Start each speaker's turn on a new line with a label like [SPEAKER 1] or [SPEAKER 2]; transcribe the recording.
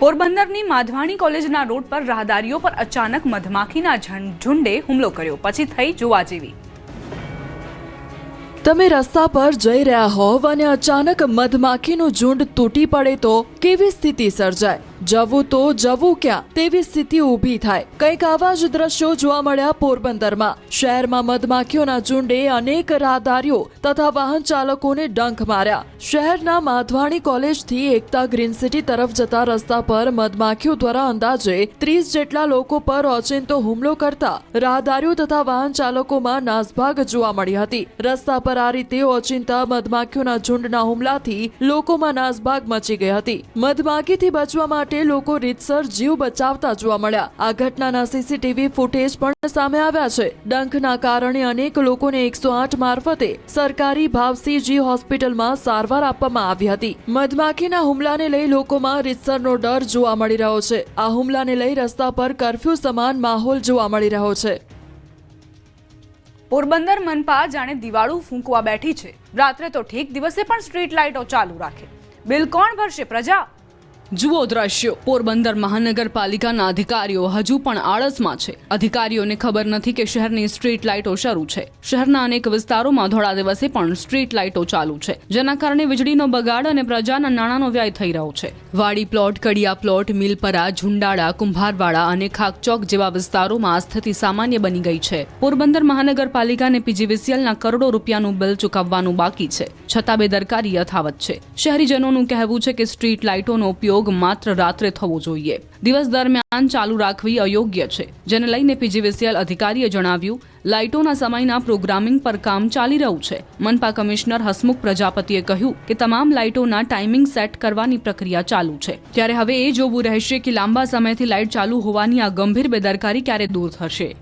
[SPEAKER 1] પોરબંદરની માધવાણી કોલેજના રોડ પર રાહદારીઓ પર અચાનક મધમાખીના ઝુંડે હુમલો કર્યો, પછી થઈ જોવા જેવી।
[SPEAKER 2] તમે રસ્તા પર જઈ રહ્યા હોવ અને અચાનક મધમાખીનું ઝુંડ તૂટી પડે તો કેવી સ્થિતિ સર્જાય? જવું તો જવું ક્યાં તેવી સ્થિતિ ઊભી થાય। કંઈક આવા જ દ્રશ્યો જોવા મળ્યા પોરબંદરમાં। શહેરમાં મધમાખીઓના ઝુંડે અનેક રાહદારીઓ તથા વાહન ચાલકોને ડંખ માર્યા। શહેરના માધવાણી કોલેજથી એકતા ગ્રીન સિટી તરફ જતા રસ્તા પર મધમાખીઓ દ્વારા અંદાજે 30 જેટલા લોકો પર ઓચિંતો હુમલો કરતા રાહદારીઓ તથા વાહન ચાલકોમાં નાસભાગ જોવા મળી હતી। રસ્તા પર આ રીતે ઓચિંતા મધમાખીઓના ઝુંડના હુમલાથી લોકોમાં નાસભાગ મચી ગઈ હતી। મધમાખીથી બચવા માટે લોકો રીતસર જીવ બચાવતા જોવા મળ્યા। આ ઘટનાના સીસીટીવી ફૂટેજ પણ સામે આવ્યા છે। ડંખના કારણે અનેક લોકોને 108 મારફતે સરકારી ભાવસીજી હોસ્પિટલમાં સારવાર આપવામાં આવી હતી। મધમાખીના હુમલાને લઈ લોકોમાં રીતસરનો ડર જોવા મળી રહ્યો છે। આ હુમલાને લઈ રસ્તા પર કર્ફ્યુ સમાન માહોલ જોવા મળી રહ્યો છે।
[SPEAKER 1] પોરબંદર મનપા જાણે દિવાળું ફૂંકવા બેઠી છે। રાત્રે તો ઠીક, દિવસે પણ સ્ટ્રીટ લાઇટો ચાલુ રાખે। બિલ કોણ ભરશે? પ્રજા। જુઓ દ્રશ્યો। પોરબંદર મહાનગરપાલિકાના અધિકારીઓ હજુ પણ આળસમાં છે। અધિકારીઓને ખબર નથી કે શહેરની સ્ટ્રીટ લાઇટો શરૂ છે। શહેરના અનેક વિસ્તારોમાં ધોળા દિવસે પણ સ્ટ્રીટ લાઇટો ચાલુ છે, જેના કારણે વીજળીનો બગાડ અને પ્રજાના નાણાંનો વ્યય થઈ રહ્યો છે। વાડી પ્લોટ, કડિયા પ્લોટ, મિલપરા, ઝુંડાળા, કુંભારવાડા અને ખાકચોક જેવા વિસ્તારોમાં આ સ્થિતિ સામાન્ય બની ગઈ છે। પોરબંદર મહાનગરપાલિકાને પીજીવીસીએલના કરોડો રૂપિયાનું બિલ ચૂકવવાનું બાકી છે, છતાં બેદરકારી યથાવત છે। શહેરીજનોનું કહેવું છે કે સ્ટ્રીટ લાઇટોનો ઉપયોગ માત્ર રાત્રે થવો જોઈએ, દિવસ દરમિયાન ચાલુ રાખવી અયોગ્ય છે, જેને લઈને પીજીવીસીએલ અધિકારીએ જણાવ્યું લાઇટોના સમયના પ્રોગ્રામિંગ પર કામ ચાલી રહ્યું છે। મનપા કમિશનર હસમુખ પ્રજાપતિએ કહ્યું કે તમામ લાઇટોના ટાઈમિંગ સેટ કરવાની પ્રક્રિયા ચાલુ છે, ત્યારે હવે એ જોવું રહેશે કે લાંબા સમયથી લાઇટ ચાલુ હોવાની આ ગંભીર બેદરકારી ક્યારે દૂર થશે।